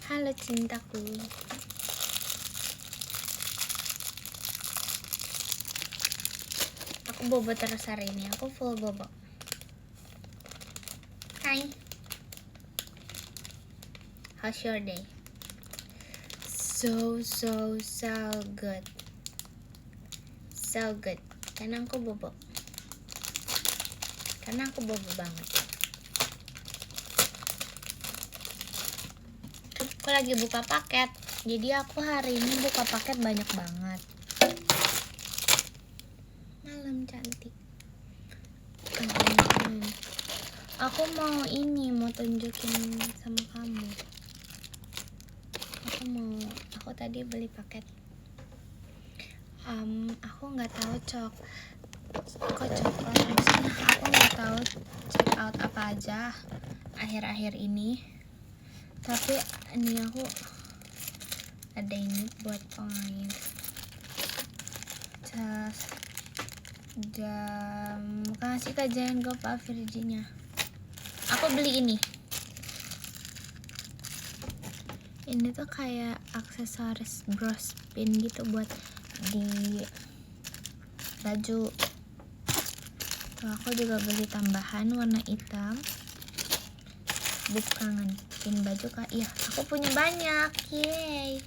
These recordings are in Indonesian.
Halo cintaku. Aku bobo terus hari ini. Aku full bobo. Hai. How's your day? So good. So good. Karena aku bobo. Karena aku bobo banget. Aku lagi buka paket. Jadi aku hari ini buka paket banyak banget. Malam cantik. Aku mau tunjukin sama kamu. Aku tadi beli paket. Aku nggak tahu coklat. Maksudnya aku nggak tahu check out apa aja akhir-akhir ini. Tapi ini aku ada ini buat poin. Kasih kajian gue Pak Virginia. Aku beli ini. Ini tuh kayak aksesoris bros pin gitu buat di baju. Tuh aku juga beli tambahan warna hitam. Bukan pin baju kak. Iya, aku punya banyak. Yeay.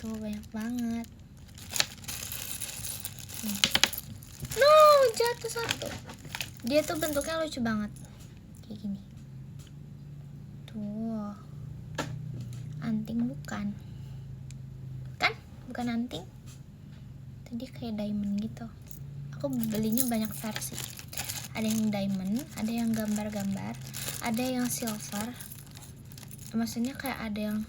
Tuh banyak banget. No, jatuh satu. Dia tuh bentuknya lucu banget. Kayak gini. Tuh. Anting bukan? Kan? Bukan anting. Tadi kayak diamond gitu. Aku belinya banyak versi. Ada yang diamond, ada yang gambar-gambar, ada yang silver. Maksudnya kayak ada yang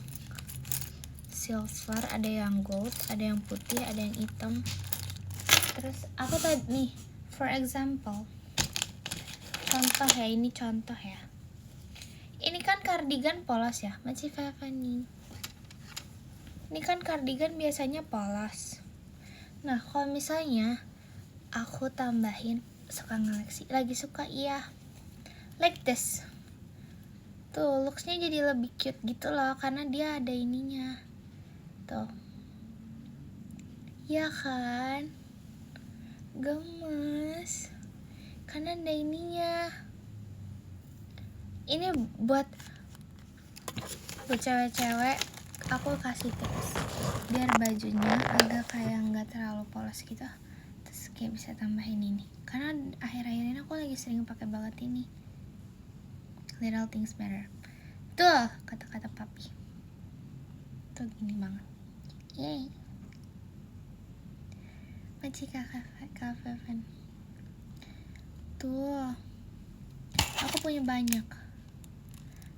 silver, ada yang gold, ada yang putih, ada yang hitam. Terus aku tadi nih, for example, contoh ya, ini contoh ya. Ini kan kardigan polos ya, masih nih. Ini kan kardigan biasanya polos. Nah, kalau misalnya aku tambahin suka ngeleksi, lagi suka iya, like this. Tuh, looksnya jadi lebih cute gitu loh, karena dia ada ininya. Tuh. Ya kan? Gemes. Karena ada ininya. Ini buat cewek-cewek, aku kasih tips biar bajunya agak kayak nggak terlalu polos gitu. Terus kayak bisa tambahin ini. Karena akhir-akhir ini aku lagi sering pakai banget ini. Little things matter. Tuh, kata-kata papi. Tuh gini banget. Yay. Maci kakak Feven. Tuh. Aku punya banyak.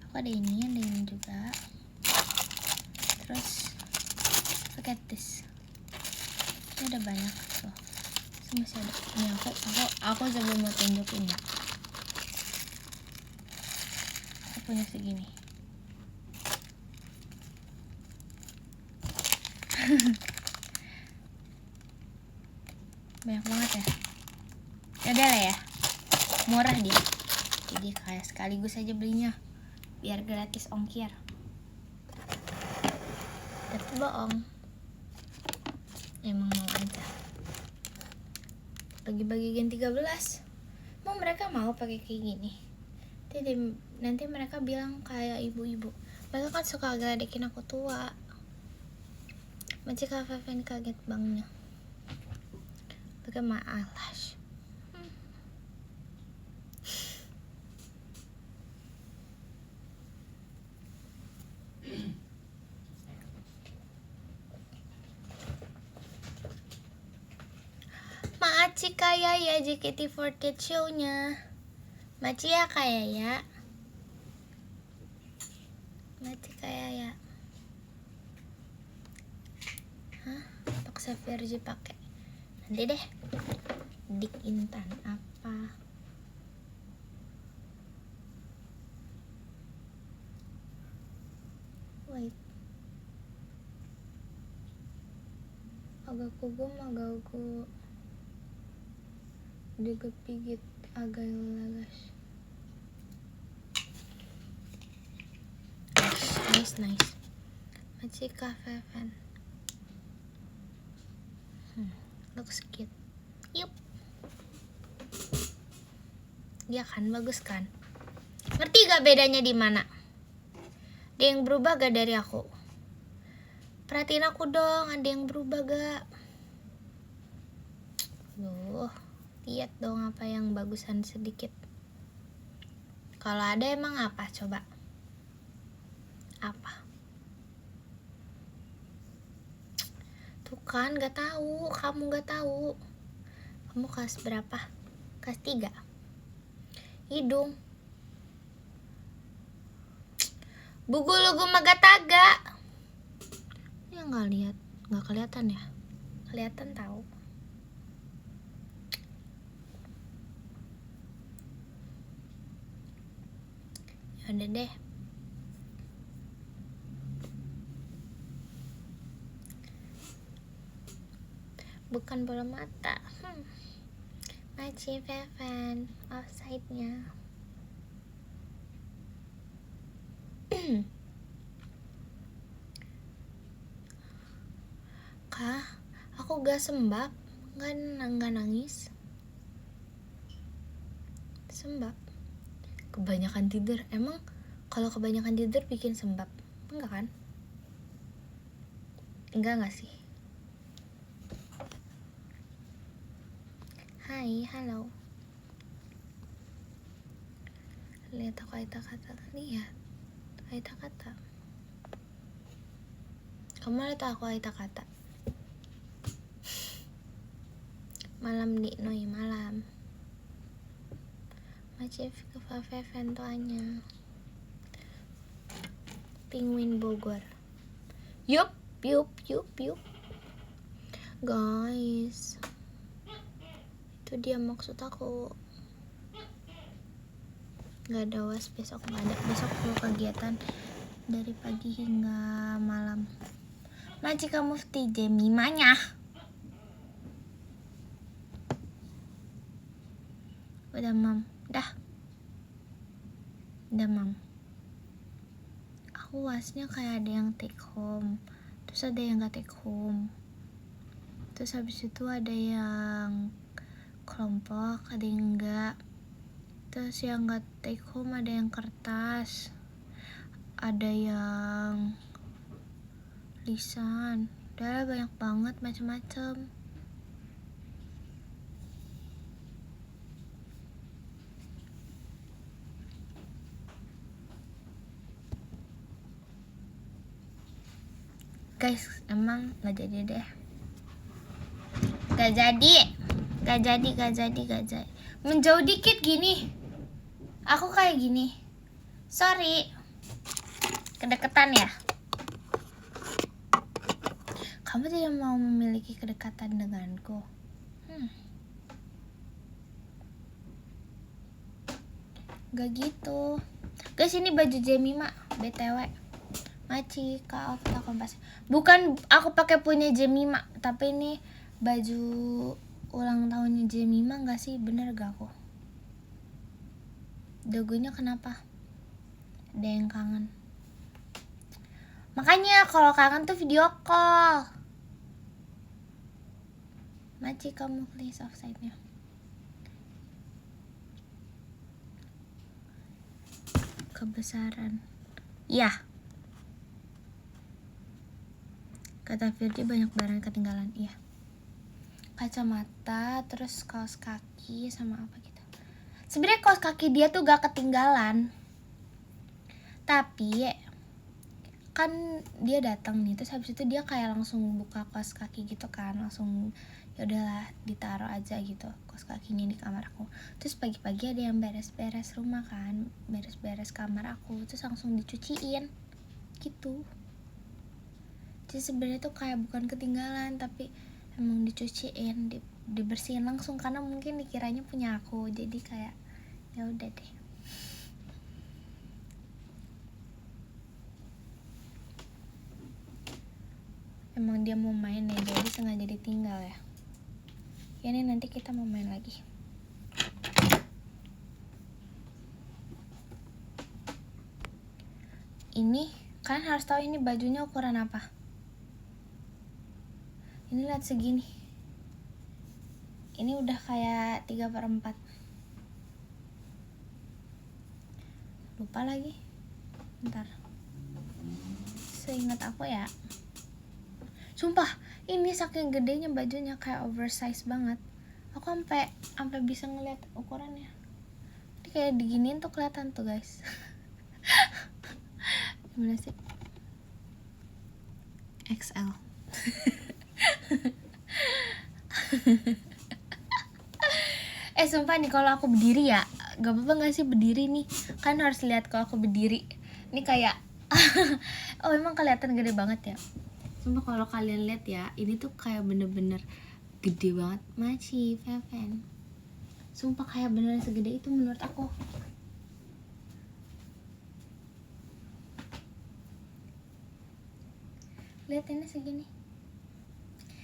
Aku ada ini juga. Terus look at this. Ini ada banyak tuh. Masih ada. Ini aku coba mau tunjukin ya. Aku punya segini. Banyak banget ya. Yaudah lah ya. Murah dia. Jadi kayak sekaligus aja belinya. Biar gratis ongkir. Tapi bohong. Emang mau aja. Bagi-bagi gen 13. Mau mereka mau pakai kayak gini. Nanti mereka bilang kayak ibu-ibu. Mereka kan suka ngeledekin aku tua. Macam Kak Feven kaget bangnya. Pakai my eyelash. Maci kayak ya JKT48 show-nya. Maci ya kayak ya. Maci kayak ya. Hah? Paksa Verji pakai. Nanti deh. Dik Intan apa? Wait. Agakku digepigit agak lagas. Nice. Machika Feven. Looks cute. Yup. Dia kan bagus kan? Ngerti gak bedanya di mana? Ada yang berubah gak dari aku? Perhatiin aku dong, ada yang berubah gak? Loh, lihat dong apa yang bagusan sedikit. Kalau ada emang apa coba? Apa? Tuh kan gak tahu, kamu gak tahu. Kamu kelas berapa? Kelas 3. Hidung. Bugu-lugu magataga. Ya nggak lihat, nggak kelihatan ya? Kelihatan tahu. Ya udah deh. Bukan bola mata. Maci Feven, offside-nya. Kah, aku gak sembab, gak nangis. Sembab. Kebanyakan tidur. Emang kalau kebanyakan tidur bikin sembab? Enggak kan? Enggak gak sih? Hai, halo. Lihat aku Aita kata. Lihat Aita kata. Kamu lihat aku Aita kata. Malam di Noi malam. Macet ke Feven tuanya. Penguin Bogor. Yup. Guys, itu dia maksud aku. Gak ada was besok, gak ada. Besok full kegiatan dari pagi hingga malam. Majika Mufti Jemimanya. Udah mam, udah mam. Aku wasnya kayak ada yang take home, terus ada yang gak take home, terus habis itu ada yang kelompok, ada yang enggak. Terus yang gak take home ada yang kertas, ada yang lisan, udah banyak banget macam-macam. Guys, emang gak jadi deh. Gak jadi. Menjauh dikit gini. Aku kayak gini. Sorry. Kedekatan ya? Kamu tidak mau memiliki kedekatan denganku? Gak gitu. Guys, ini baju Jemima BTW. Maci Kak Alvita Kompas. Bukan aku pakai punya Jemima, tapi ini baju ulang tahunnya Jemima gak sih? Bener gak aku? Logonya kenapa? Ada yang kangen. Makanya kalau kangen tuh video call. Maci kamu please offside-nya. Kebesaran. Ya. Kata Firdi banyak barang ketinggalan. Iya. Kacamata, terus kaos kaki sama apa gitu. Sebenarnya kaos kaki dia tuh gak ketinggalan. Tapi kan dia datang nih, terus habis itu dia kayak langsung buka kaos kaki gitu kan, langsung ya udahlah ditaruh aja gitu kaos kakinya di kamar aku. Terus pagi-pagi ada yang beres-beres rumah kan, beres-beres kamar aku, terus langsung dicuciin gitu. Jadi sebenarnya tuh kayak bukan ketinggalan, tapi emang dicuciin, dibersihin langsung karena mungkin dikiranya punya aku. Jadi kayak ya udah deh. Emang dia mau main ya, jadi sengaja ditinggal ya. Ya nih nanti kita mau main lagi. Ini Kalian harus tahu ini bajunya ukuran apa. Ini lihat segini. Ini udah kayak 3/4. Lupa lagi. Bentar. Seingat aku ya. Sumpah, ini saking gedenya bajunya kayak oversize banget. Aku sampai bisa ngeliat ukurannya. Ini kayak diginiin tuh kelihatan tuh, guys. Gimana sih? XL. Sumpah nih kalau aku berdiri ya, gak apa-apa gak sih berdiri nih? Kan harus lihat kalau aku berdiri. Ini kayak oh emang kelihatan gede banget ya. Sumpah kalau kalian lihat ya, ini tuh kayak bener-bener gede banget. Maci, Feven. Sumpah kayak beneran segede itu menurut aku. Lihat ini segini.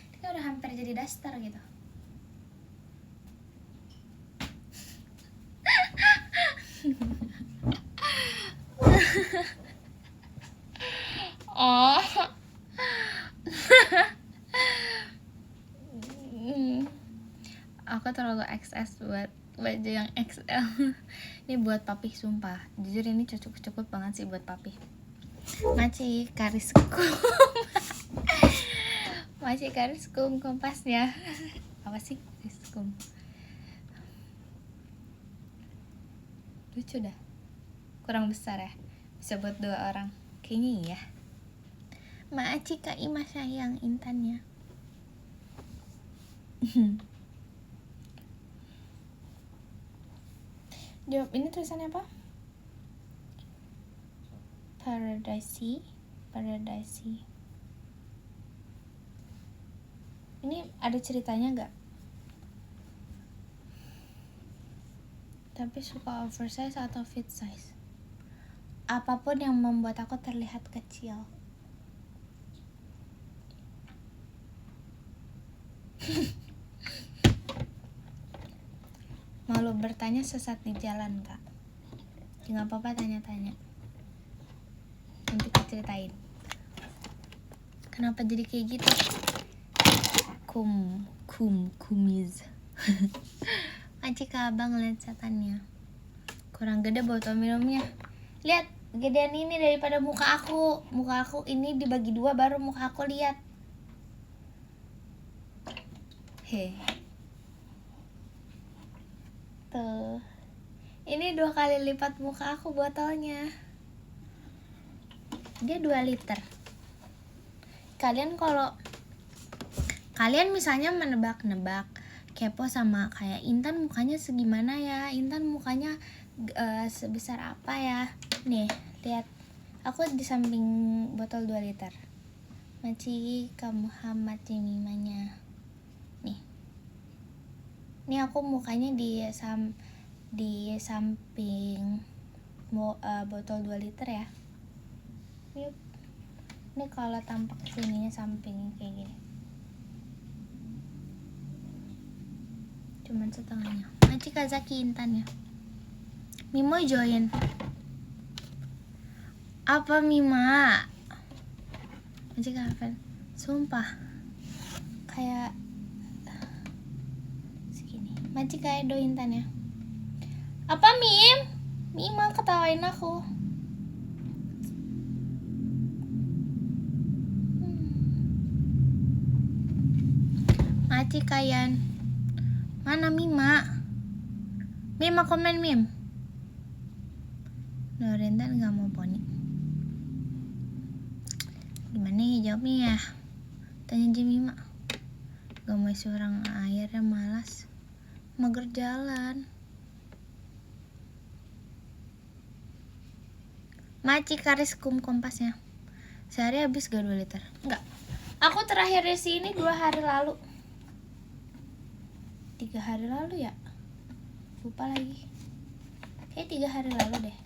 Ini kayak udah hampir jadi daster gitu. Oh. Aku terlalu XS buat baju yang XL. Ini buat papi sumpah. Jujur ini cukup banget sih buat papi. Maci kariskum. Maci kariskum kompasnya. Apa sih kariskum? Lucu dah. Kurang besar ya. Bisa buat 2 orang. Kayaknya iya. Maci Kak Ima sayang Intannya. Jawab, ini tulisannya apa? Paradise. Ini ada ceritanya nggak? Tapi suka oversize atau fit size? Apapun yang membuat aku terlihat kecil. Malu bertanya sesat di jalan kak? Nggak apa-apa tanya-tanya. Nanti aku ceritain kenapa jadi kayak gitu. Kumiz. Maci ke abang lihat setannya. Kurang gede botol minumnya. Lihat gedean ini daripada muka aku. Muka aku ini dibagi 2 baru muka aku lihat. Tuh. Ini 2 kali lipat muka aku botolnya. Dia 2 liter. Kalian misalnya menebak-nebak kepo sama kayak Intan mukanya segimana ya, Intan mukanya sebesar apa ya. Nih, lihat. Aku di samping botol 2 liter. Maci kamu Muhammad Jemimanya. Nih. Nih aku mukanya di samping botol 2 liter ya. Ini kalau tampak sininya samping kayak gini. Cuman setengahnya. Maci Kazaki Intan ya. Mimo join. Apa Mima? Maci Kaven. Sumpah. Kayak segini. Maci kayak do Intan ya. Apa Mim? Mima ketawain aku. Maci kayan. Mana Mima? Mima komen Mim. Norentan gak mau poni. Gimana ya jawabnya ya? Tanya aja Mima. Gak mau isi orang airnya malas. Mager jalan. Maci kariskum kompasnya. Sehari habis gak 2 liter? Enggak. Aku terakhir isi ini 2 hari lalu. 3 hari lalu ya? Lupa lagi. Kayak 3 hari lalu deh.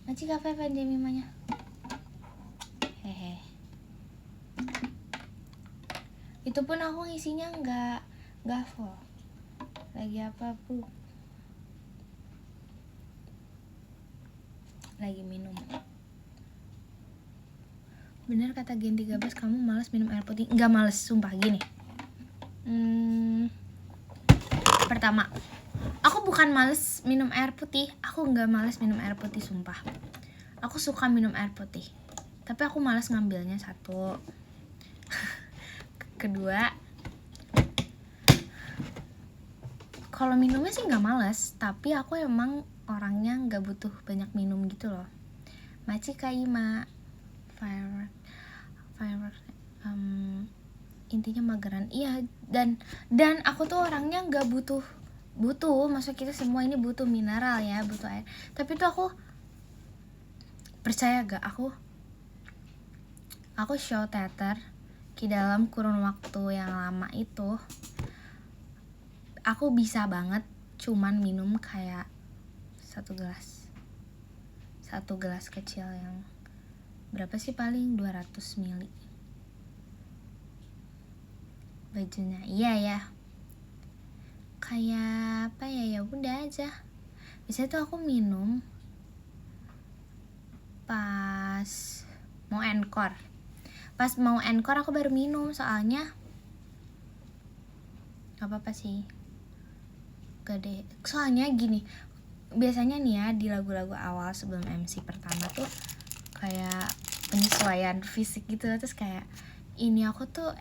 Maci kafe pengen Mimanya. Hehe. Itu pun aku ngisinya nggak full. Lagi apa bu? Lagi minum. Bener kata Gen 13, kamu malas minum air putih. Nggak males, sumpah. Gini, pertama, aku bukan males minum air putih. Aku nggak males minum air putih, sumpah. Aku suka minum air putih, tapi aku malas ngambilnya, satu. Kedua, kalau minumnya sih nggak males, tapi aku emang orangnya nggak butuh banyak minum gitu loh. Machi kaima firework intinya mageran. Iya, dan aku tuh orangnya nggak butuh maksud kita semua ini butuh mineral ya, butuh air, tapi tuh aku percaya gak, aku show theater di dalam kurun waktu yang lama itu aku bisa banget cuman minum kayak satu gelas kecil yang berapa sih, paling 200 ml bajunya. Iya ya, kayak apa ya, ya udah aja. Biasanya tuh aku minum pas mau encore aku baru minum, soalnya gak apa-apa sih, gede. Soalnya gini, biasanya nih ya di lagu-lagu awal sebelum MC pertama tuh kayak penyesuaian fisik gitu, terus kayak ini aku tuh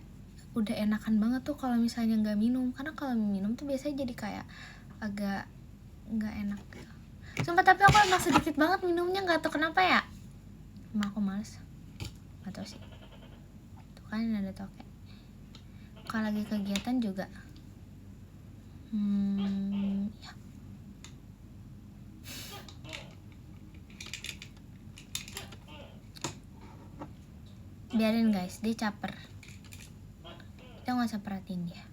udah enakan banget tuh kalau misalnya nggak minum, karena kalau minum tuh biasanya jadi kayak agak nggak enak. Sumpah, tapi aku emang sedikit banget minumnya, nggak tahu kenapa ya, emang aku males, nggak tahu sih. Tuh kan ada toke. Kalau lagi kegiatan juga ya. Biarin guys, dia caper, kita nggak usah perhatiin dia.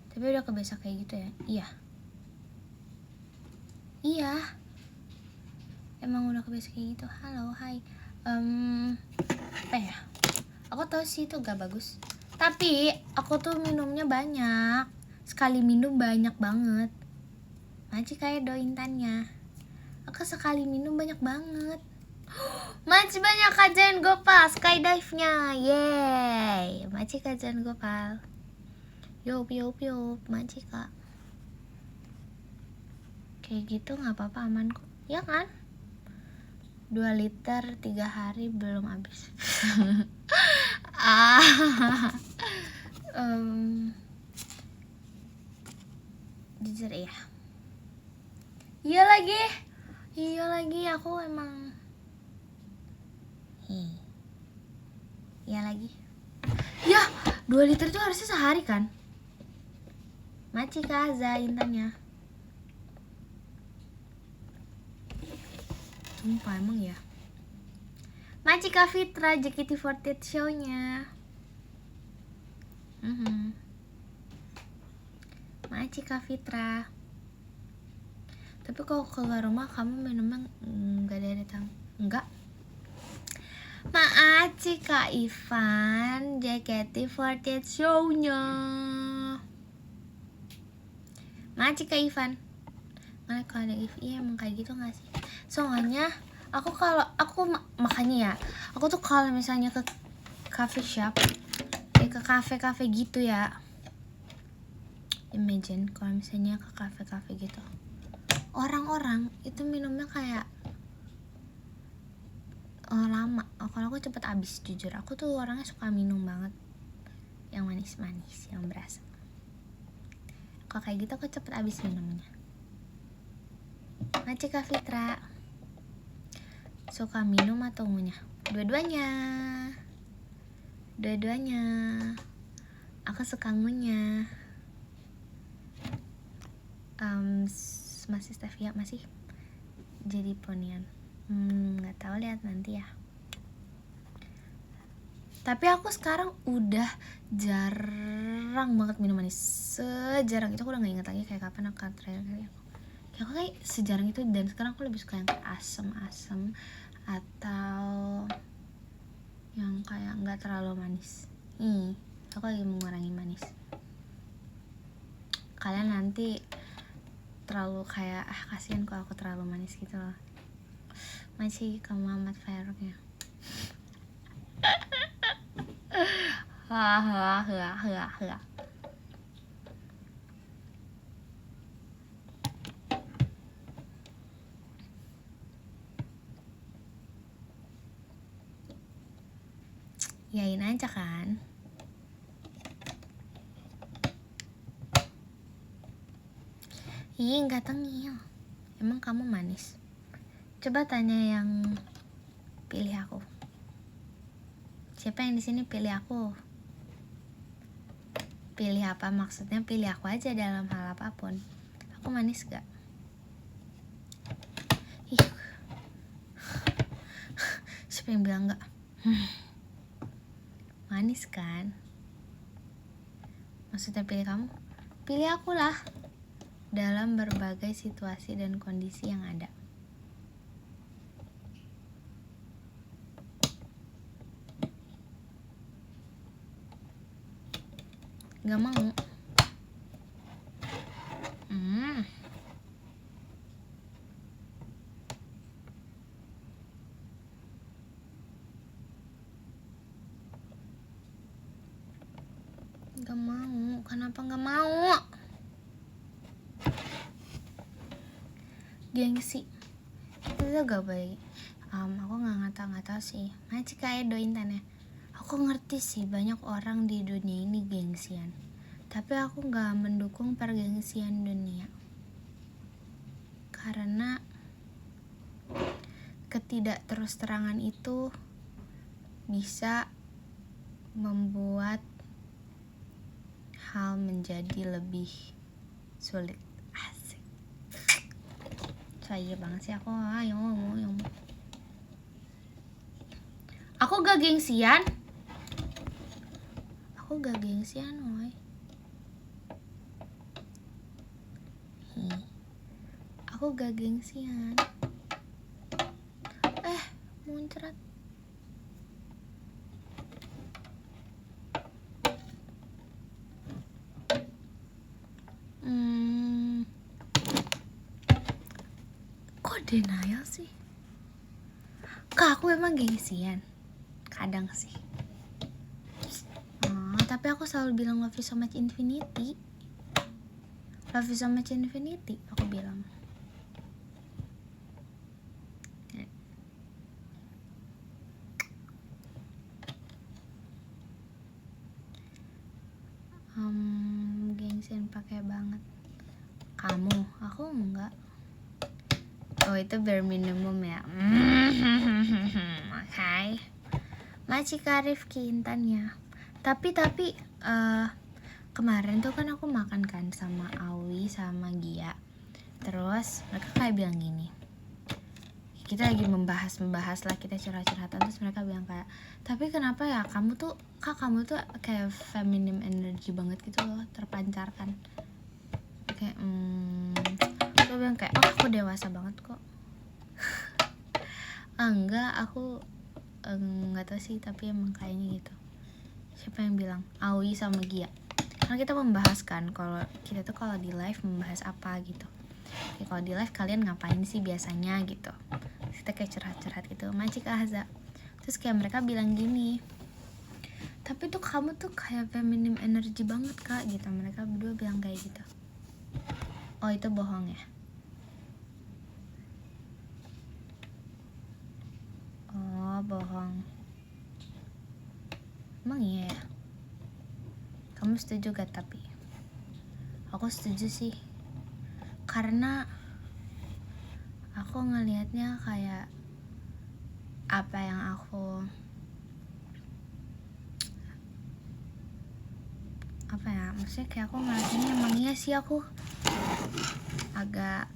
Tapi udah kebiasa kayak gitu ya. Iya, emang udah kebiasa kayak gitu. Halo, hai. Apa ya, aku tahu sih itu gak bagus, tapi aku tuh minumnya banyak. Sekali minum banyak banget. Maci kayak dointannya, aku sekali minum banyak banget. Maci banyak kajian Gopal skydive-nya. Yeay, Maci kajian Gopal. Yup, Maci kak. Kayak gitu gak apa-apa, aman kok. Ya kan? 2 liter 3 hari belum habis. Jujur ya. Iya lagi aku emang iya lagi. Ya, 2 liter tuh harusnya sehari kan? Maci kaza intannya. Sumpah emang ya. Maci Kak Fitra JKT48 show-nya. Maci Kak Fitra. Tapi kalau keluar rumah kamu minumnya nggak dari tang? Enggak. Maaci Kak Ivan JKT48 show-nya. Maaci Kak Ivan. Mana kalau ada iya emang kayak gitu nggak sih? Soalnya aku makanya ya, aku tuh kalau misalnya ke coffee shop, ke kafe gitu ya, imagine kalau misalnya ke kafe gitu, orang-orang itu minumnya kayak lama. Kalau aku cepet habis, jujur aku tuh orangnya suka minum banget yang manis-manis, yang berasa. Kalau kayak gitu aku cepet habis minumnya. Maci Kak Fitra suka minum atau ngunyah? Dua-duanya. Aku suka ngunyah. Masih stevia masih jadi ponian. Nggak tahu, lihat nanti ya. Tapi aku sekarang udah jarang banget minum manis. Sejarang itu aku udah nggak inget lagi kayak kapan aku terakhir kali aku kayak sejarang itu. Dan sekarang aku lebih suka yang asam-asam atau yang kayak nggak terlalu manis. Aku lagi mengurangi manis. Kalian nanti terlalu kayak kasihan kalau aku terlalu manis gitu loh. Masih ke Muhammad Faruknya. Hah. Yain aja kan. Ih, nggak tengil. Emang kamu manis? Coba tanya yang pilih aku. Siapa yang di sini pilih aku? Pilih apa maksudnya? Pilih aku aja dalam hal apapun. Aku manis gak? Ih. Siapa yang bilang gak? Manis kan? Maksudnya pilih kamu? Pilih aku lah. Dalam berbagai situasi dan kondisi yang ada. Gak mau. Gak mau. Kenapa gak mau? Gengsi itu tuh gak baik. Aku nggak tahu sih. Masih kayak dointannya. Aku ngerti sih banyak orang di dunia ini gengsian. Tapi aku nggak mendukung pergengsian dunia. Karena ketidak terus terangan itu bisa membuat hal menjadi lebih sulit. Asik. Saya banget sih aku. Aku gak gengsian. Woy. Aku gak gengsian. Muncrat. Kok denial sih? Kak, aku emang gengsian. Kadang sih. Tapi aku selalu bilang love you so much infinity. Love you so much infinity, aku bilang. Gengsian pakai banget. Kamu, aku enggak. Oh, itu bare minimum ya. Oke. Masih Karif Kintannya. Tapi kemarin tuh kan aku makan kan sama Awi sama Gia. Terus mereka kayak bilang gini. Kita lagi membahas lah, kita curhat-curhatan. Terus mereka bilang kayak, tapi kenapa ya kamu tuh kayak feminim energy banget gitu loh, terpancarkan. Kayak aku bilang kayak, aku dewasa banget kok. Enggak, aku nggak tahu sih, tapi emang kayaknya gitu. Siapa yang bilang? Awi sama Gia. Karena kita membahas kan kalau kita tuh kalau di live membahas apa gitu. Ya, kalau di live kalian ngapain sih biasanya gitu. Kita kayak curhat-curhat gitu. Macik Ahza. Terus kayak mereka bilang gini, tapi tuh kamu tuh kayak feminim energy banget kak gitu. Mereka berdua bilang kayak gitu. Oh, itu bohong ya? Oh, bohong. Emang iya ya? Kamu setuju gak? Tapi aku setuju sih. Karena aku ngelihatnya kayak apa yang maksudnya kayak aku ngeliatnya emang iya sih aku agak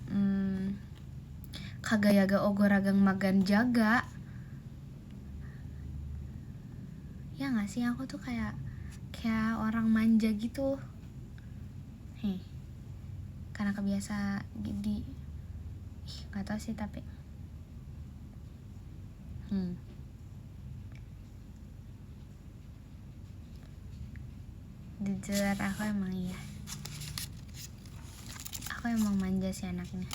kagayaga ogoragang magan jaga ya nggak sih. Aku tuh kayak orang manja gitu karena kebiasa gini. Nggak tahu sih tapi jujur aku emang iya, aku emang manja sih anaknya,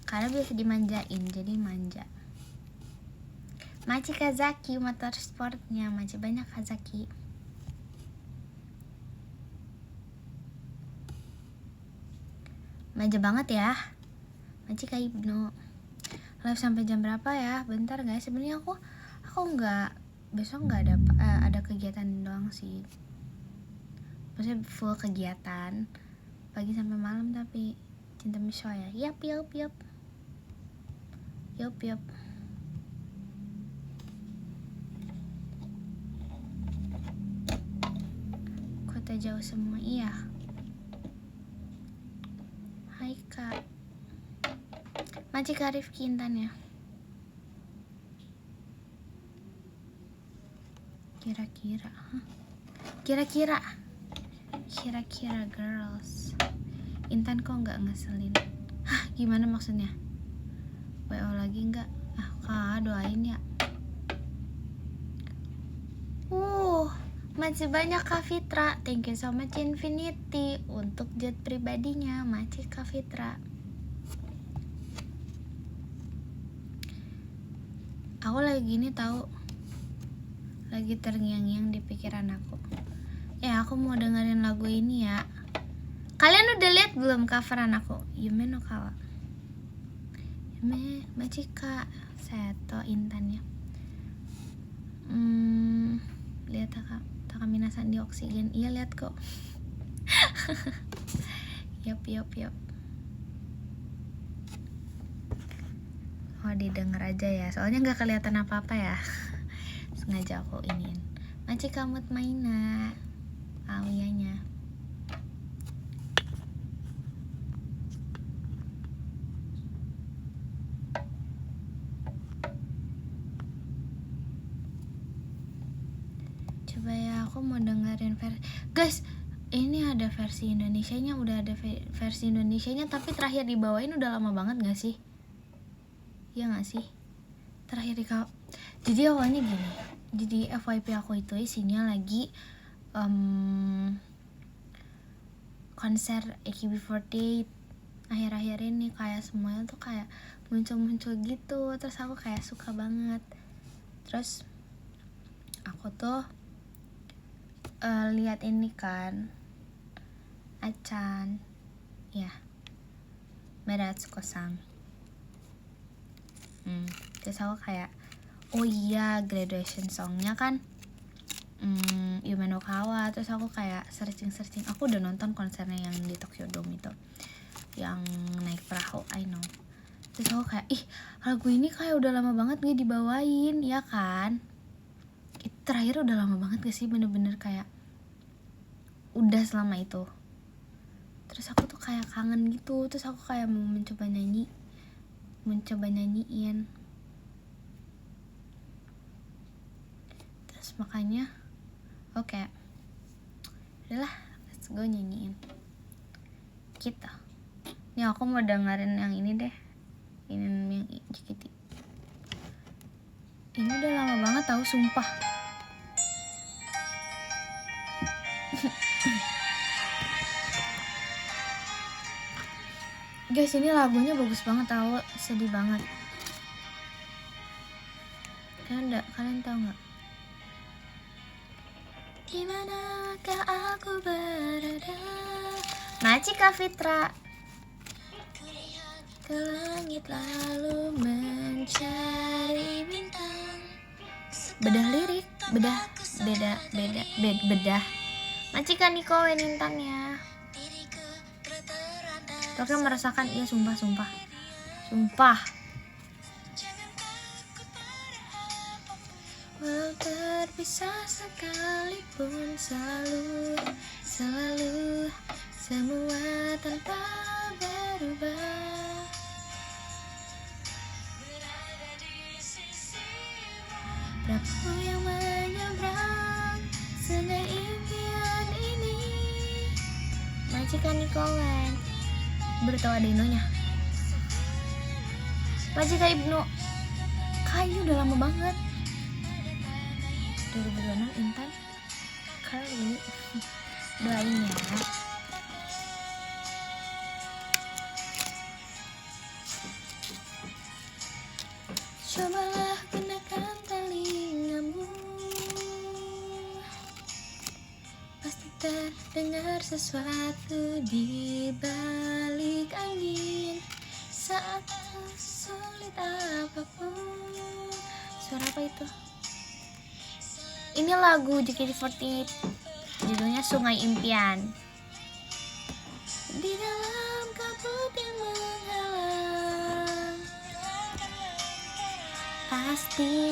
karena biasa dimanjain jadi manja. Maci Kazaki motorsportnya, Maci banyak Kazaki. Manja banget ya, Maci Kak Ibnu. Live sampai jam berapa ya? Bentar guys, sebenarnya aku nggak, besok nggak ada kegiatan doang sih. Maksudnya full kegiatan pagi sampai malam, tapi cinta miswa ya. Yup. Kota jauh semua, iya. Hai Kak. Maci Kak Rifki Intan ya. Kira-kira girls. Intan kok nggak ngeselin? Hah, gimana maksudnya? WO lagi nggak? Kak doain ya. Masih banyak Kak Fitra. Thank you so much Infinity untuk jet pribadinya, Maci Kak Fitra. Aku lagi gini tahu, lagi terngiang-ngiang di pikiran aku. Aku mau dengerin lagu ini ya. Kalian udah lihat belum coveran aku? Yume no Kawa. Yume Maci Kak Seto Intan ya. Lihat Takamina-san di oksigen. Iya lihat kok. Yup. Didengar aja ya, soalnya nggak kelihatan apa-apa ya. Sengaja aku iniin. Maci Kamut Maina Awianya. Coba ya, aku mau dengerin guys, ini ada versi Indonesianya, udah ada versi Indonesianya, tapi terakhir dibawain udah lama banget gak sih? Iya gak sih? Terakhir jadi awalnya gini, jadi FYP aku itu isinya lagi konser AKB48 akhir-akhir ini, kayak semuanya tuh kayak muncul-muncul gitu, terus aku kayak suka banget. Terus aku tuh lihat ini kan, Achan ya, Meratsuko-san. Terus aku kayak, oh iya, graduation songnya kan Yume no Kawa. Terus aku kayak searching. Aku udah nonton konsernya yang di Tokyo Dome itu, yang naik perahu, I know. Terus aku kayak, lagu ini kayak udah lama banget gak dibawain, ya kan? Terakhir udah lama banget gak sih, bener-bener kayak udah selama itu. Terus aku tuh kayak kangen gitu. Terus aku kayak mau mencoba nyanyiin. Terus makanya oke, udahlah, let's go nyanyiin kita. Nih aku mau dengerin yang ini deh, ini yang JKT. Ini udah lama banget tahu, sumpah. Guys, ini lagunya bagus banget tahu, sedih banget. Kalian tahu nggak? Dimanakah aku berada? Maci Kak Fitra. Ke langit lalu mencari bintang. Bedah lirik, bedah. Maci Kak Niko Intan ya. Tokyo merasakan, iya sumpah. Walau terpisah sekalipun, selalu semua tanpa berubah. Berapa yang menyeberang sungai impian ini. Majikan Nikolen bertawa ada Inonya. Majikan Ibnu, kayaknya udah lama banget. 2026 Intan Curly. Doain ya. Cobalah gunakan dengar sesuatu di balik angin saat sulit apapun. Suara apa itu? Ini lagu JKT48, judulnya Sungai Impian. Di dalam kabut yang menghalang, pasti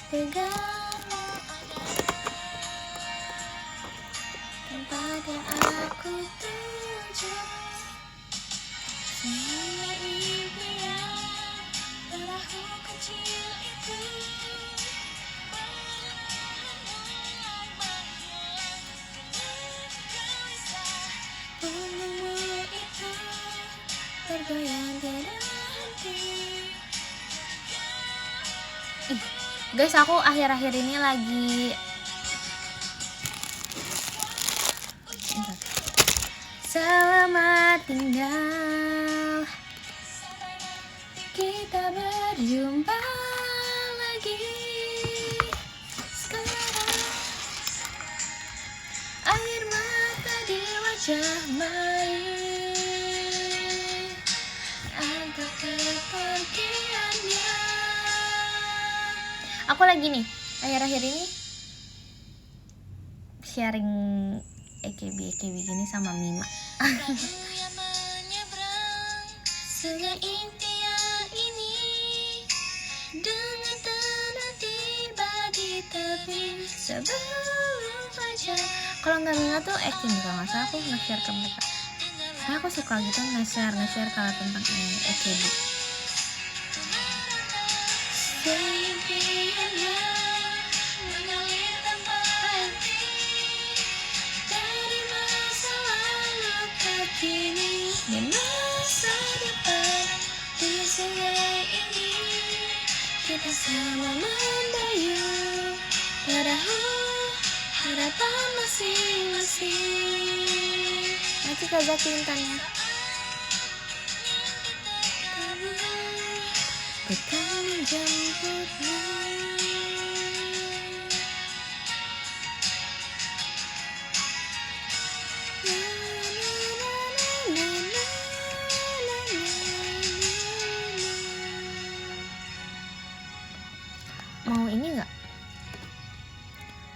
pegang tempat yang aku tuju. Semua impian perahu kecil itu punggungmu itu bergoyang tiada henti. Guys, aku akhir-akhir ini lagi selamat tinggal, kita berjumpa lagi sekarang. Air mata di wajah Mari angkat kepergiannya. Aku lagi nih akhir-akhir ini sharing EKB gini sama Mima. Sungai impian ini dengan tenang tiba di tepi sebelum fajar. Kalau nggak Mima tuh acting juga nggak salah, aku nge-share ke mereka. Nah, aku suka gitu nge-share kalau tentang EKB. Kini dan masa depan di sungai ini kita sama mendayung perahu harapan masing-masing. Nanti kagak Intannya kamu bukan menjemputmu. Mau ini nggak?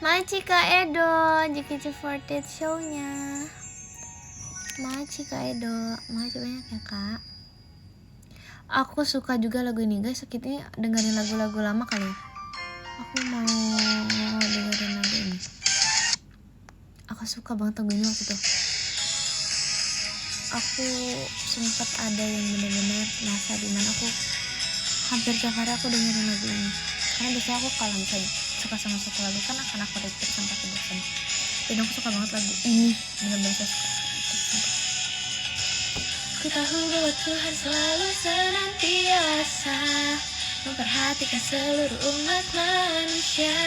Machika Edo, JKT48 show-nya. Machika Edo, makasih banyak ya kak. Aku suka juga lagu ini guys. Kita ini dengerin lagu-lagu lama kali ya. Aku mau dengerin lagu ini. Aku suka banget lagu ini waktu itu. Aku sempat ada yang benar-benar masa dimana aku hampir tiap hari aku dengerin lagu ini. Karena biasanya aku kalau misalnya suka sama satu lagu kan akan aku repeat sampai aku bosan. Dan aku suka banget lagu ini, benar-benar suka. Ku tahu bahwa Tuhan selalu senantiasa memperhatikan seluruh umat manusia.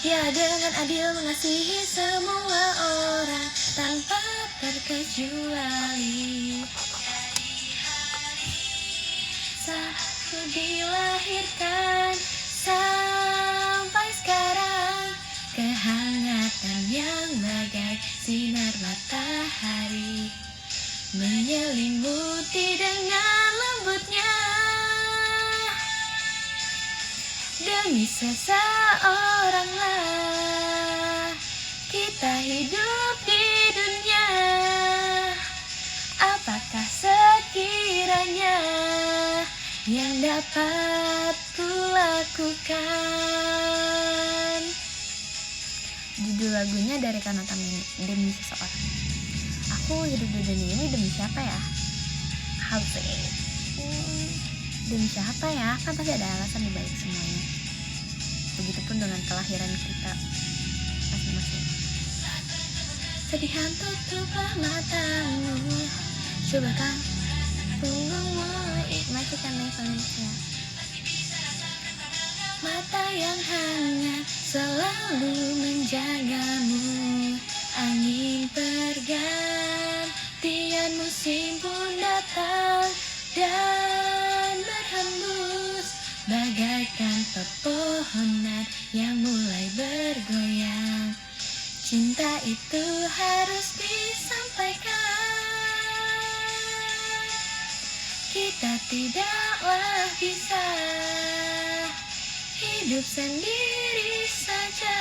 Ya, dengan adil mengasihi semua orang tanpa terkecuali. Saat ku dilahirkan sampai sekarang, kehangatan yang bagai sinar matahari menyelimuti dengan lembutnya. Demi seseoranglah kita hidup di dunia. Apakah sekiranya yang dapat kulakukan? Judul lagunya dari Kanata Mini, Demi Seseorang. Aku hidup di dunia ini demi siapa ya? Hafiz. Demi siapa ya? Kan pasti ada alasan di balik semuanya. Begitupun dengan kelahiran kita masing-masing. Sedihan tutuplah matamu, coba kan punggungmu matikan Indonesia. Mata yang hangat selalu menjagamu. Angin pergantian musim pun datang dan berhembus bagaikan pepohonan yang mulai bergoyang. Cinta itu harus disampaikan. Kita tidaklah bisa hidup sendiri saja,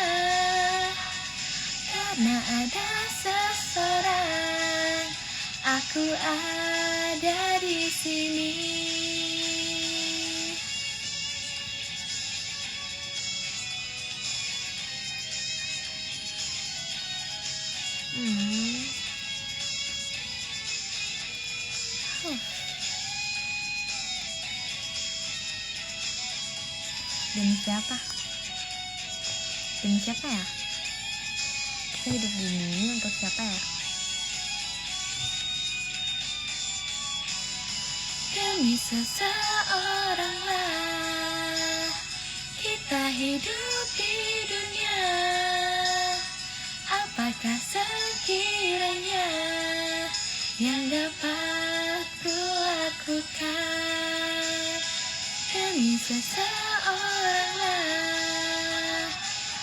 karena ada seseorang. Aku ada di sini. Demi siapa? Demi siapa ya? Kita hidup di dunia untuk siapa ya? Demi seseorang lah kita hidup di dunia. Apakah sekiranya yang dapat ku lakukan? Demi seseorang lah,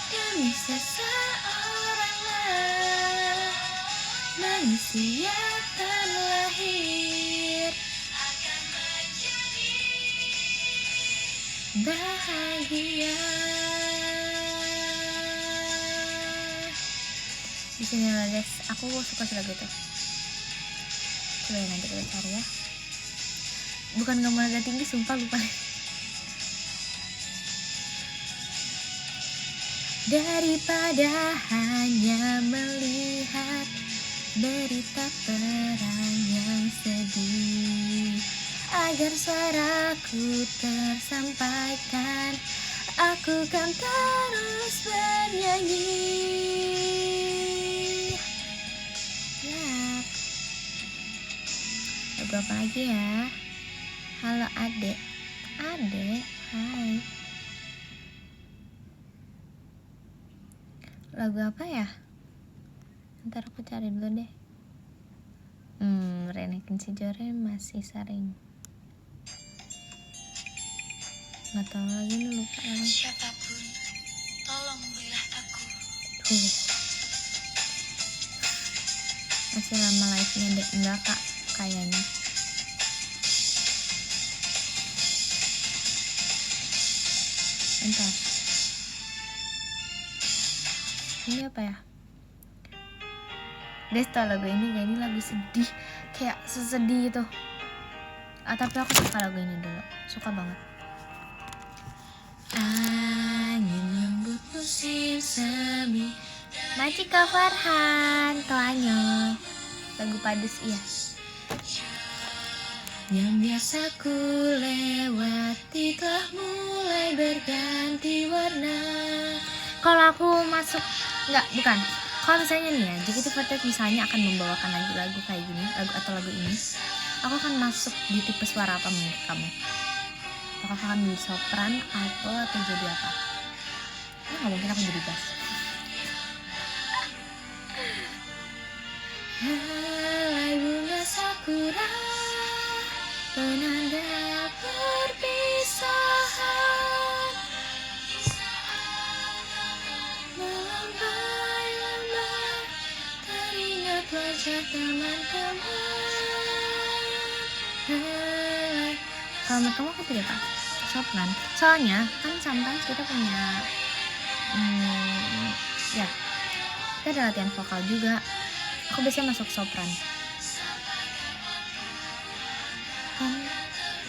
demi seseorang lah, manusia terlahir akan menjadi bahagia. Di sini lah guys, aku suka lagu itu. Coba ya, nanti kita cari ya. Bukan gak mau nada tinggi, sumpah lupa. Daripada hanya melihat berita perang yang sedih, agar suaraku tersampaikan, aku kan terus bernyanyi. Ya, lagu apa lagi ya? Halo adek, adek, hai. Lagu apa ya? Ntar aku cari dulu deh. Rene Kinsijore masih sering. Gak tau lagi nih, lupa lagi. Siapapun, tolong berilah aku. Masih lama live-nya deh, enggak kak, kayaknya. Bentar. Ini apa ya? Guys, tau lagu ini gak? Ini lagu sedih, kayak sesedih gitu. Tapi aku suka lagu ini dulu, suka banget. Angin lembut musim semi, Majika Farhan, Toanyo. Lagu Padus, iya. Yang biasa ku lewati telah mulai berganti warna. Kalau aku masuk, bukan. Kalau misalnya nih ya, JKT48 misalnya akan membawakan lagi lagu kayak gini, lagu ini, aku akan masuk di tipe suara apa menurut kamu? Apakah akan jadi sopran, alto, atau jadi apa? Nggak mungkin aku jadi bass. Helai bunga sakura, penanda perpisahan, melambai-lambai teringat wajah teman-teman. Helai. Kalau menurut kamu aku pilih apa? Sopran. Soalnya kan sometimes kita punya ya, kita ada latihan vokal juga. Aku biasanya masuk sopran.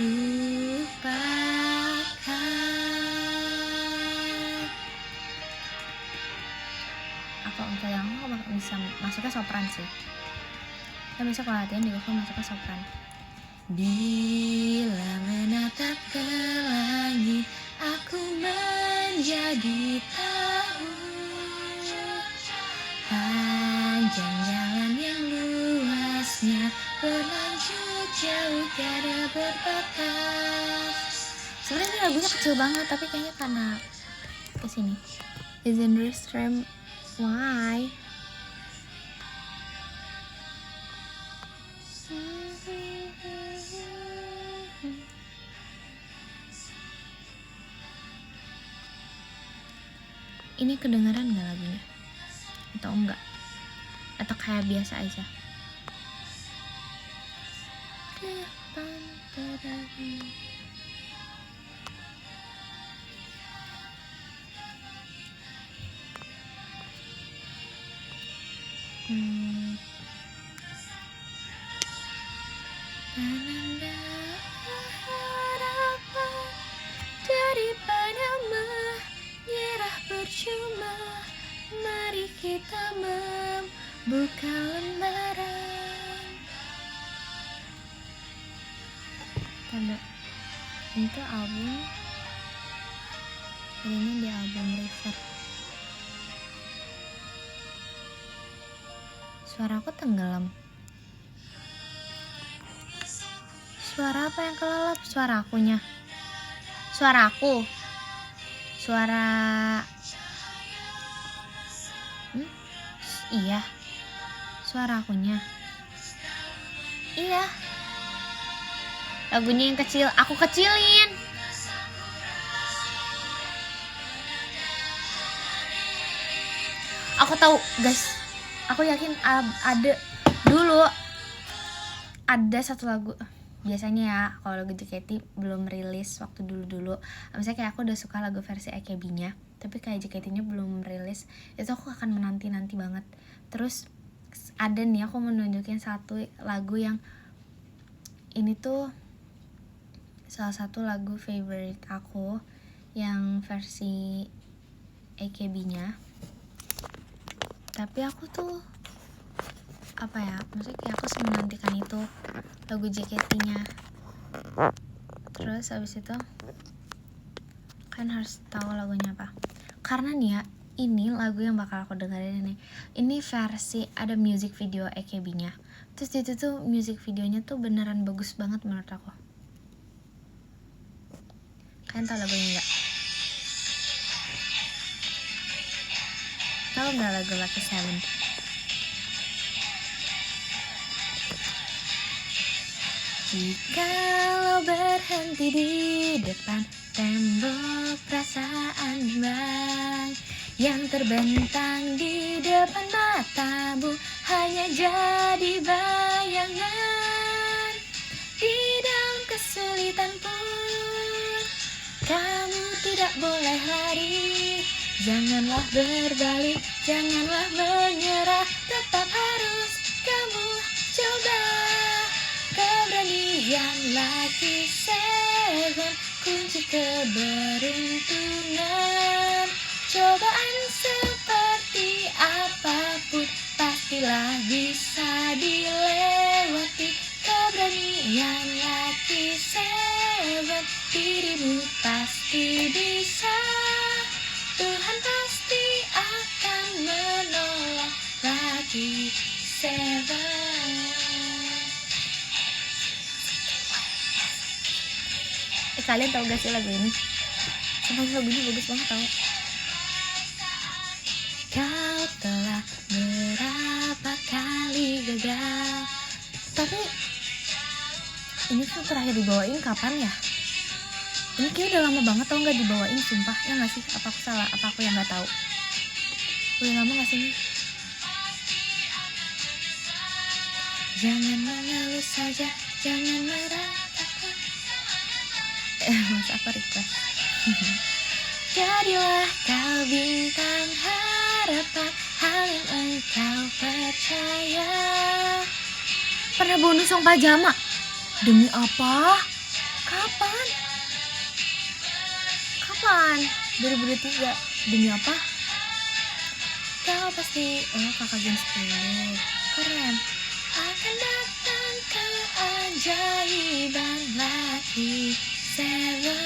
Lupakan. Aku bisa masuknya sopran sih. Kita bisa kalau latihan juga aku masuknya sopran. Bila menatap ke langit, aku menjadi tahu panjang jalan yang luasnya berlanjut jauh tiada berbatas. Sebenarnya ini lagunya kecil banget, tapi kayaknya karena kesini. Isn't this stream? Why? Ini kedengaran gak lagunya? atau enggak? Atau kayak biasa aja? Depan terang. Penanda harapan daripada menyerah percuma. Mari kita membuka lembaran. Tanda itu album, ini di album River. Suara aku tenggelam. Suara apa yang kelelep? Suara akunya. Suara aku. Suara iya. Suara akunya. Iya. Lagunya yang kecil, aku kecilin. Aku tahu, guys. Aku yakin ada dulu ada satu lagu. Biasanya ya kalau lagu JKT belum rilis waktu dulu misalnya kayak aku udah suka lagu versi AKB-nya, tapi kayak JKT-nya belum rilis, itu aku akan menanti banget. Terus ada nih, aku menunjukin satu lagu yang ini tuh salah satu lagu favorite aku yang versi AKB-nya, tapi aku tuh apa ya, maksudnya kayak aku menantikan itu lagu JKT-nya. Terus habis itu kan harus tahu lagunya apa, karena nih ya, ini lagu yang bakal aku dengerin nih. Ini versi ada music video AKB-nya. Terus itu tuh music videonya tuh beneran bagus banget menurut aku. Kalian tahu lagunya nggak? Tahu nggak lagu Lucky Seven? Jikalau berhenti di depan tembok perasaan bang yang terbentang di depan matamu, hanya jadi bayangan. Di dalam kesulitan pun kamu tidak boleh lari. Janganlah berbalik, janganlah menyerah, tetap harus kamu coba. Keberanian Lucky Seven, kunci keberuntungan. Cobaan seperti apapun pastilah bisa dilewati. Keberanian Lucky Seven, dirimu pasti bisa. Tuhan pasti akan menolong Lucky Seven. Kalian tahu gak sih lagu ini? Sampai lagunya bagus banget tau. Kau telah berapa kali gagal, tapi ini tuh terakhir dibawain kapan ya? Ini kayak udah lama banget tau gak dibawain, sumpah. Ya gak sih? Apa aku salah? Apa aku yang gak tahu? Udah lama gak sih ini? Jangan mengeluh saja, jangan meratakan. Mas apa request? Jadilah kau bintang harapan, hal yang engkau percaya. Pernah bonus song pajama? Demi apa? Kapan? 2023. Demi apa? Kau pasti, kakak Gen 10. Keren. Akan datang keajaiban Lucky Seven.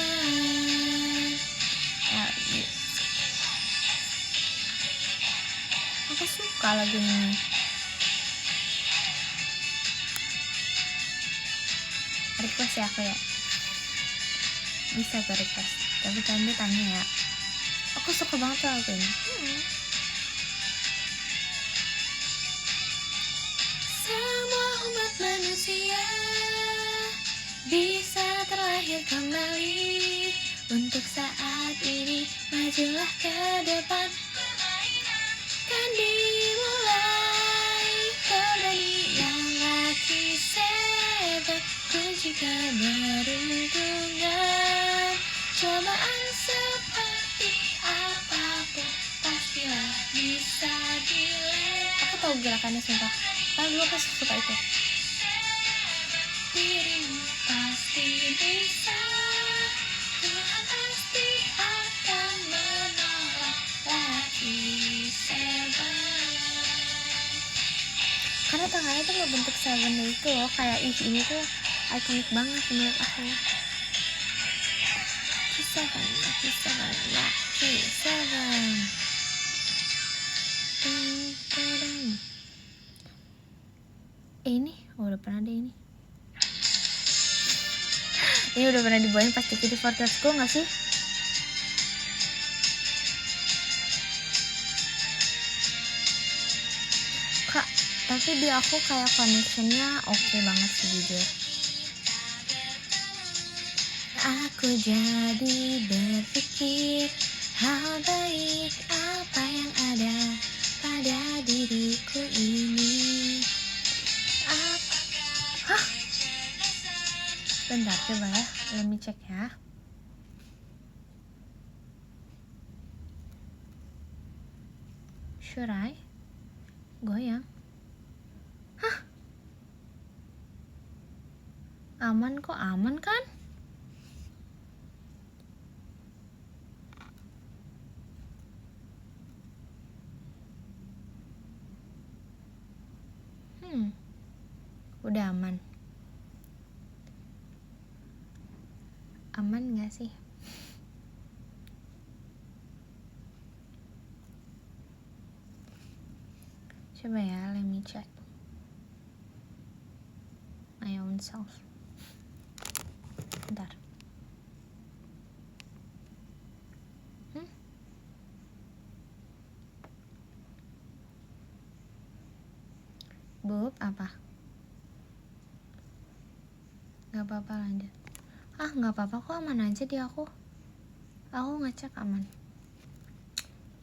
Aku suka lagu ini. Request ya aku ya. Bisa ke request. Tapi kalian tanya ya. Aku suka banget lagu ini. Semua umat manusia bisa terlahir kembali. Untuk saat ini majulah ke depan. kan dimulai. Keberanian lagi sebat, kunci keberuntungan. Cobaan seperti apapun pastilah bisa dilewati. Aku tahu gerakannya sumpah, karena dulu aku suka itu. Dirimu pasti bisa, Tuhan pasti akan menolak lagi sebat. Karena tangannya tuh ngebentuk seven itu loh, kayak ini tuh ikonik banget menurut aku. Seven. Ini udah pernah deh ini. Ini udah pernah dibawain pas di Fortress School nggak sih? Kak, tapi di aku kayak connectionnya oke banget sih jujur. Aku jadi berpikir hal baik apa yang ada pada diriku ini. Hah? Bentar coba ya, let me check ya. Should I? Goyang. Hah? Aman kok, aman kan? Udah aman. Aman gak sih? Coba ya, let me check my own self. Bentar. Bob, apa? Gak apa-apa, lanjut. Gak apa-apa kok, aman aja di aku. Aku ngecek aman.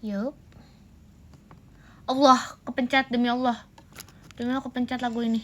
Yup. Allah, kepencet demi Allah. Demi Allah kepencet lagu ini.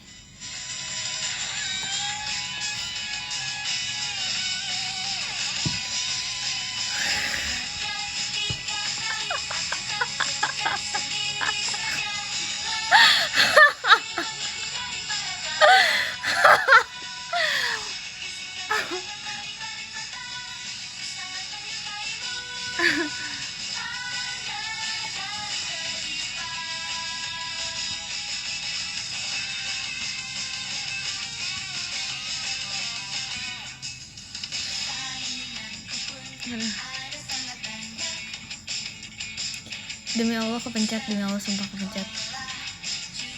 Demi Allah kepencet, demi Allah sumpah kepencet.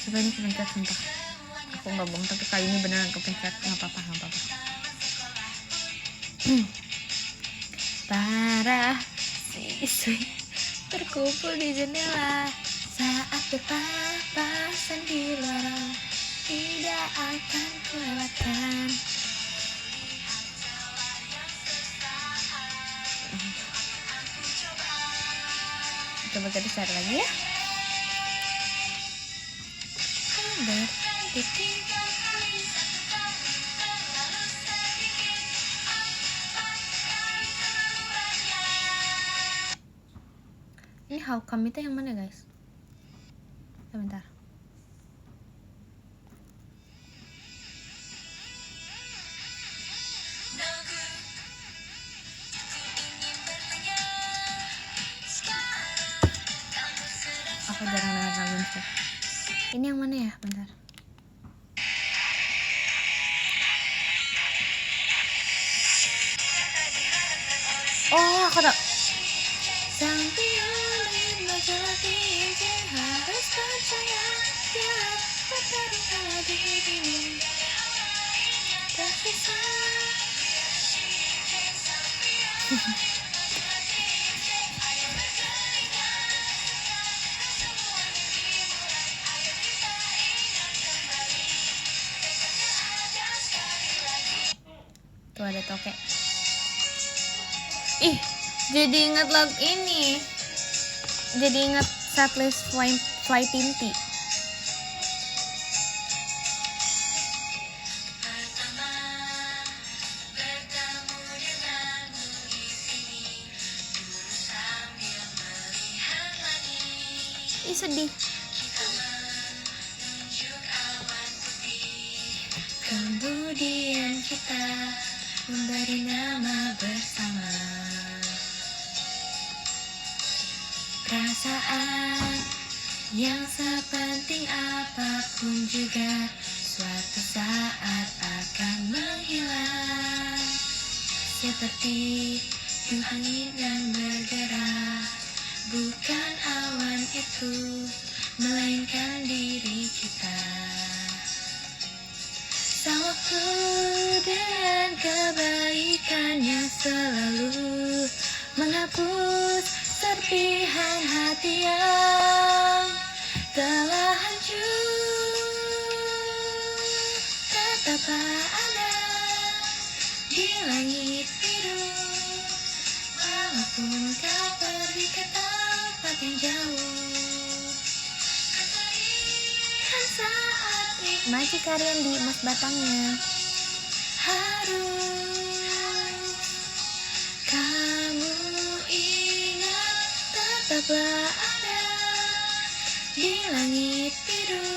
Coba ini kepencet sumpah. Aku nggak bohong, tapi kali ini beneran kepencet. Nggak apa-apa. Para siswi berkumpul di jendela saat berpapasan di lorong, tidak akan kelewatan. Coba kita cari lagi ya. Ini How Come itu yang mana guys? Sebentar. Aku jarang dengar lagu ini. Ini yang mana ya? Bentar. Oh, aku tahu. Sampai majalah cincin harus percaya dia terperindah dirimu tersisa. Tuh ada tokek. Ih, jadi ingat lagu ini. Jadi ingat Setlist Fly Tinti. Pertama bertemu denganmu di sini, dulu sambil melihat langit. Ih, sedih. Kita menunjuk awan putih. Kemudian kita memberi nama bersama. Perasaan yang sepenting apapun juga suatu saat akan menghilang, seperti angin yang bergerak. Bukan awan itu, melainkan diri kita. Sang waktu dengan kebaikannya selalu menghapus serpihan hati yang telah hancur. Tetaplah ada di langit biru, walaupun kau pergi ke tempat yang jauh. Kan saat ini Maci Karyan di emas batangnya. Harus kamu ingat, tetaplah ada di langit biru,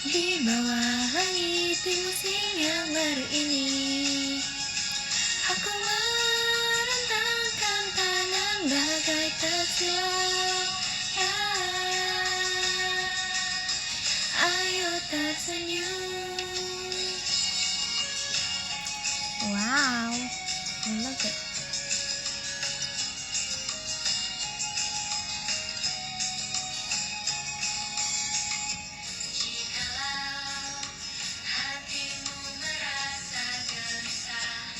di bawah langit di musim yang baru ini. Aku merentangkan tangan bagai tersilang. Ayo tersenyum. Wow, I love it. Jikalau hatimu merasa gelisah,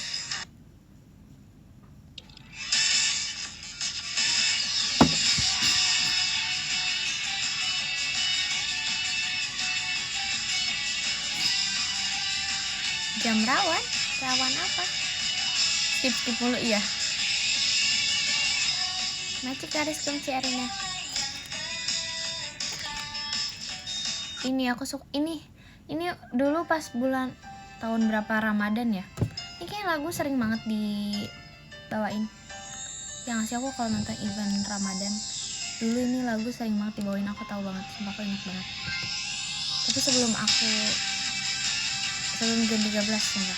Jam rawan? Rawan apa? Skip mulu iya. Maci Karis kunci Arina. Ini aku suka ini dulu pas bulan tahun berapa Ramadan ya. Ini kayak lagu sering banget dibawain. Yang ngasih aku kalau nonton event Ramadan. Dulu ini lagu sering banget dibawain, aku tahu banget, sumpah aku ingat banget. Tapi sebelum Gen 13 enggak.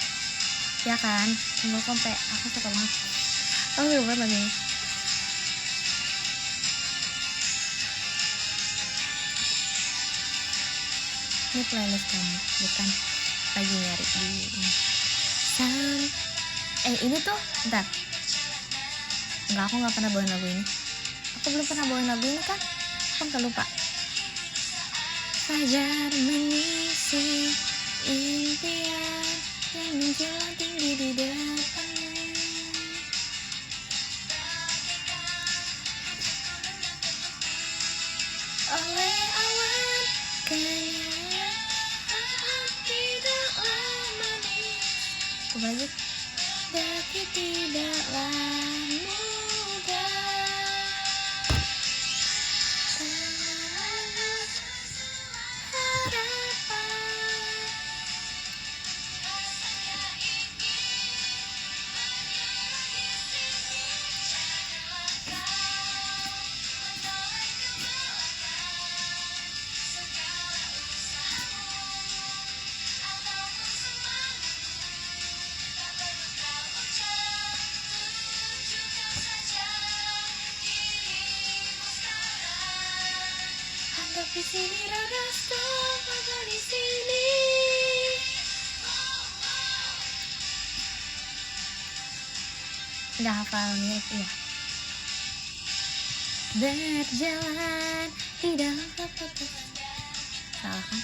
Ya kan? Sumpah sampai aku suka banget. Aku suka banget lagu ini. Ini playlist kamu, bukan lagi nyari di ini. Ini tuh, bentar. Enggak, aku gak pernah bawain lagu ini. Aku belum pernah bawain lagu ini kan? Aku gak lupa. Fajar mengisi impian yang menjulang tinggi di depannya. Oleh awan kenyataan tidaklah manis. Kebalik. Daki tidaklah mudah. Harapan. Anggap di sini rada stop, apa di sini? Udah hafal lirik ya. Berjalan di dalam keputusan. Salah kan?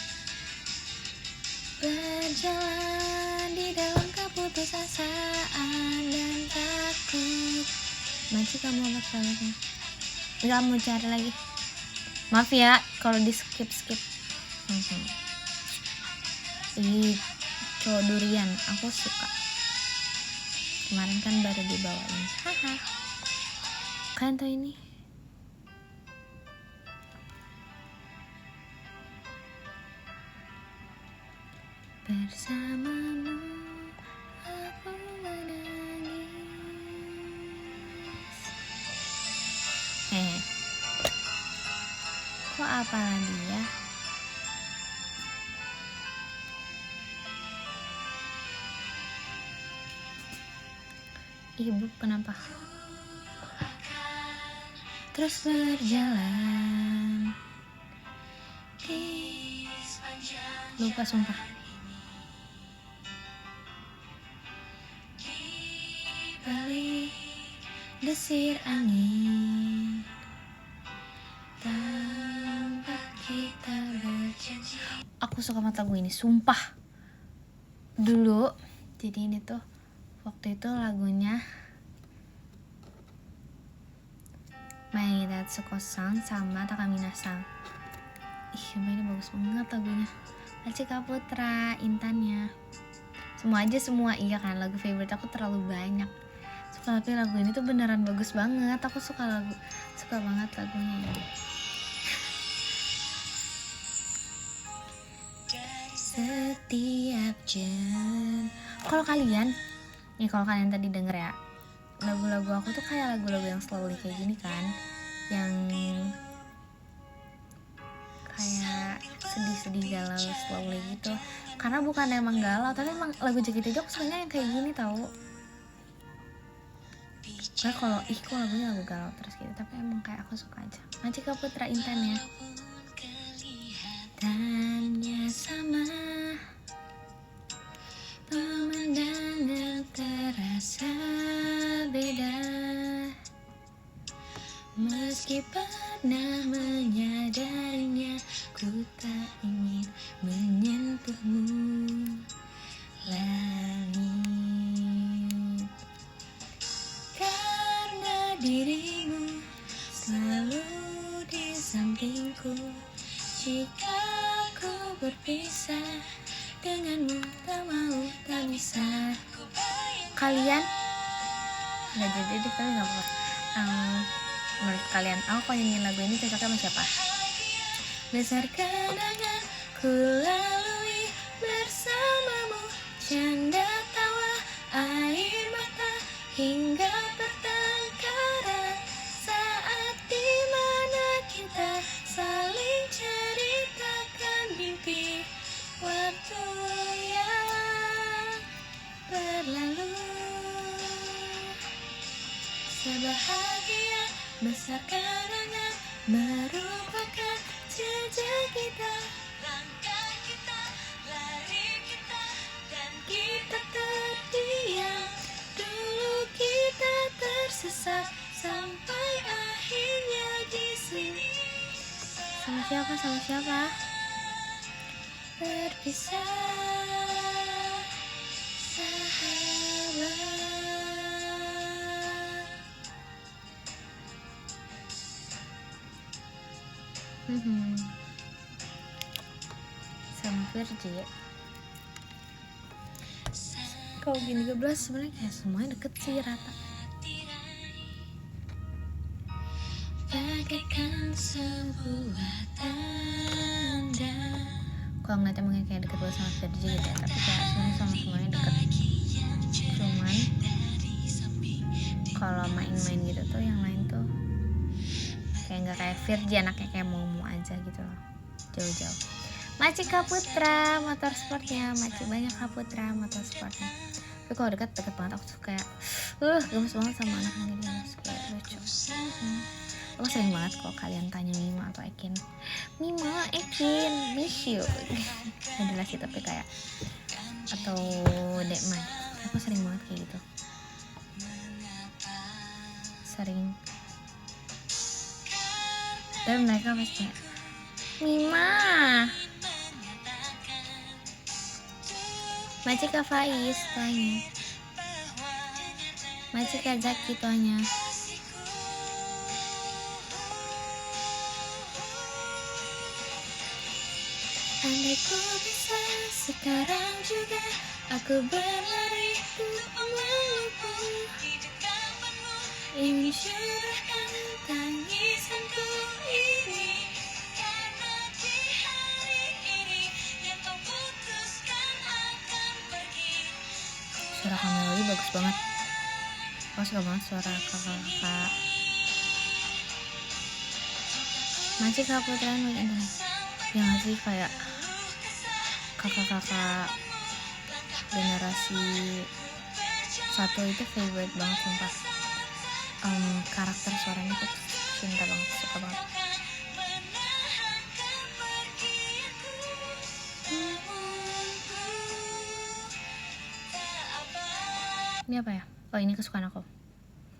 Berjalan di dalam keputusasaan dan takut. Maci kamu apa salahnya? Enggak mau cari lagi. Maaf ya kalau di skip. Ih, cowok durian, aku suka. Kemarin kan baru dibawain. Haha. Kalian tahu ini? bersamamu aku menangis. Kok apa lagi ya? Ibu kenapa? Terus berjalan. Lupa sumpah. Balik desir angin, tanpa kita berjanji. Aku suka banget lagu ini, sumpah. Dulu, jadi ini tuh waktu itu lagunya Mai Datsuko-san sama Takamina-san. Ini bagus banget lagunya. Machika Putra, Intannya. Semua iya kan, lagu favorite aku terlalu banyak. Tapi lagu ini tuh beneran bagus banget. Aku suka banget lagunya ini. Setiap jam. Kalau kalian tadi denger ya, lagu-lagu aku tuh kayak lagu-lagu yang slowly kayak gini kan, yang kayak sedih-sedih galau slowly gitu. Karena bukan emang galau, tapi emang lagu JKT aku sukanya yang kayak gini tau. Karena kalau kok lagunya lagu galau terus gitu, tapi emang kayak aku suka aja. Machika Putra, Intannya. Tanya sama pemandangan terasa beda, meski pernah menyadarinya, ku tak ingin menyentuhmu langit, karena dirimu selalu di sampingku. Jika ku berpisah denganmu, tak mau, tak bisa. Kalian nggak jadi deh, tapi nggak apa-apa. Menurut kalian, aku kalau nyanyiin lagu ini cocoknya sama siapa? Besar kenangan ku lalui bersamamu, canda tawa, air mata, hingga pertengkaran, saat dimana kita saling ceritakan mimpi. Waktu yang berlalu, sebahagia besar kenangan merupakan jejak kita, langkah kita, lari kita, dan kita terdiam. Dulu kita tersesat sampai akhirnya di sini. Sama siapa? Berpisah, sahabat. Sama Virgi. Kalau gini 13 sebenarnya kayak semuanya deket sih, rata. Bagaikan sebuah tanda. Kalau ngeliatnya mungkin kayak deket banget sama Virgi gitu ya, tapi kayak semuanya deket. Cuman kalau main-main gitu tuh yang lain tuh kayak nggak kayak Virgi, anaknya kayak mau aja gitu loh, jauh-jauh. Machika Putra, motorsportnya, banyak Putra motorsportnya. Tapi kalau deket banget, aku tuh kayak gemes banget sama anaknya gitu, kayak lucu. Aku sering banget kalau kalian tanya Mima atau Ekin, miss you. Gak jelas sih, tapi kayak, atau Dekman, aku sering banget kayak gitu. Sering. Dan mereka pasti Mima. Machika Faiz tuanya, Machika Zaki tuanya. Andai ku bisa sekarang juga, aku berlari untuk memelukmu, ingin curahkan tangisanku ini, karena di hari ini yang kau putuskan banget. Aku suka banget suara kakak-kakak. Maci Kaputra Nui ini yang ngasih kayak kakak-kakak generasi 1 itu favorite banget sumpah. Karakter suaranya tuh cinta banget, suka banget. Ini apa ya? Oh, ini kesukaan aku.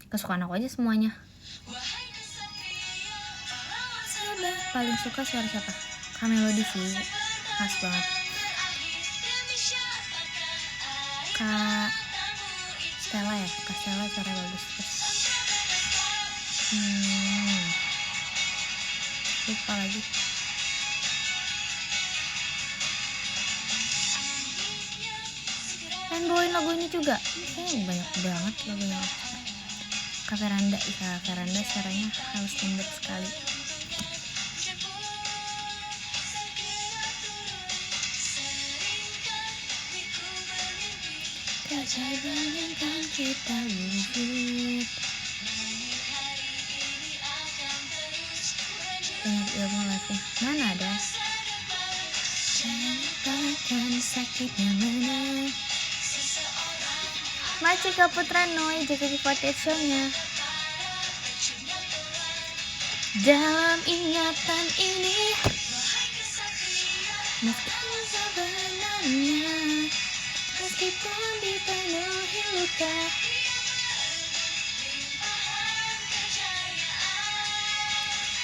Kesukaan aku aja semuanya. Paling suka suara siapa? Kamelody sih, khas banget. Kak Stella ya, Kak Stella suaranya bagus. Lupa lagi. Pengen bawain lagu ini juga. Kayaknya banyak banget lagunya. Kak Veranda, Kak Veranda suaranya halus lembut sekali. Keajaiban yang kan kita wujud. Ingat ilmu life-nya. Mana ada? Jangan lupakan sakitnya menang. Maci Kaputra Nui JKT48 show-nya. Dalam ingatan ini, meskipun sebenarnya, meskipun dipenuhi luka,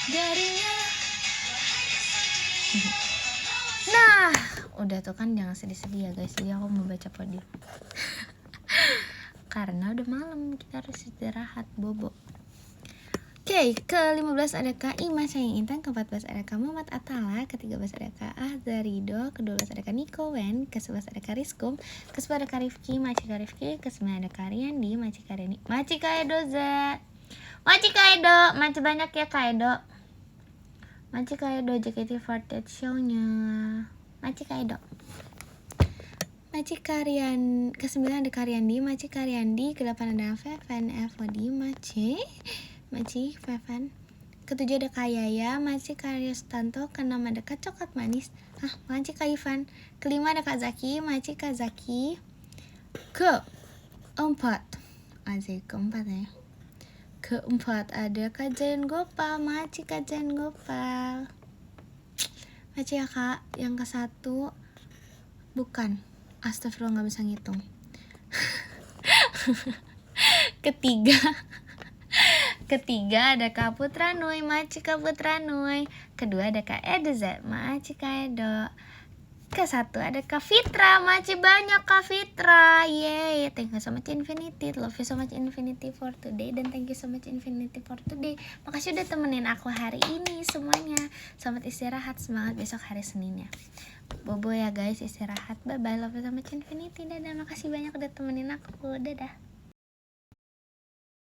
darinya. Nah, udah tuh kan, jangan sedih-sedih ya guys. Jadi aku mau baca podium. Karena udah malam, kita harus istirahat, bobo. Oke, ke-15 ada Kak Ima Sayang Intan, ke-14 ada Kak Muhammad Atala, ke-13 ada Kak Azarido, ke-12 ada Kak Niko Wen, ke-11 ada Kak Rizkum, ke-10 ada Kak Rifki, Maci Kak Rifki, ke-9 ada Kak Riyandi, Maci Kak Reni, Maci Kak Edo Za, Maci Kak Edo, Maci banyak ya Kak Edo, Maci Kak Edo JKT48 show-nya, Maci Kak Edo. Maci Karyan, ke-9 ada Karyandi, Maci Karyandi, ke-8 ada Feven Evodi, Maci Feven, ke-7 ada Kayaya, Maci Karyostanto, ke-6 ada Kak Coklat Manis, Maci Kak Ivan, ke-5 ada Kak Zaki, Maci Kak Zaki, ke-4 ya, ke-4 ada Kak Jayan Gopal, Maci Kak Jayan Gopal, Maci ya Kak. Yang ke-1 bukan, astagfirullah, gak bisa ngitung. Ketiga ada Kak Putra Nui, Maci Kak Putra Nui. Kedua ada Kak Edo Z, Maci Kak Edo. Ke-1 ada Kak Fitra, Maci banyak Kak Fitra. Yeay, thank you so much Infinity. Love you so much Infinity for today. Dan thank you so much Infinity for today. Makasih udah temenin aku hari ini semuanya. Selamat istirahat, semangat besok hari Seninnya. Bobo ya guys, istirahat. Bye bye, love you so much Infinity. Dadah, makasih banyak udah temenin aku. Dadah.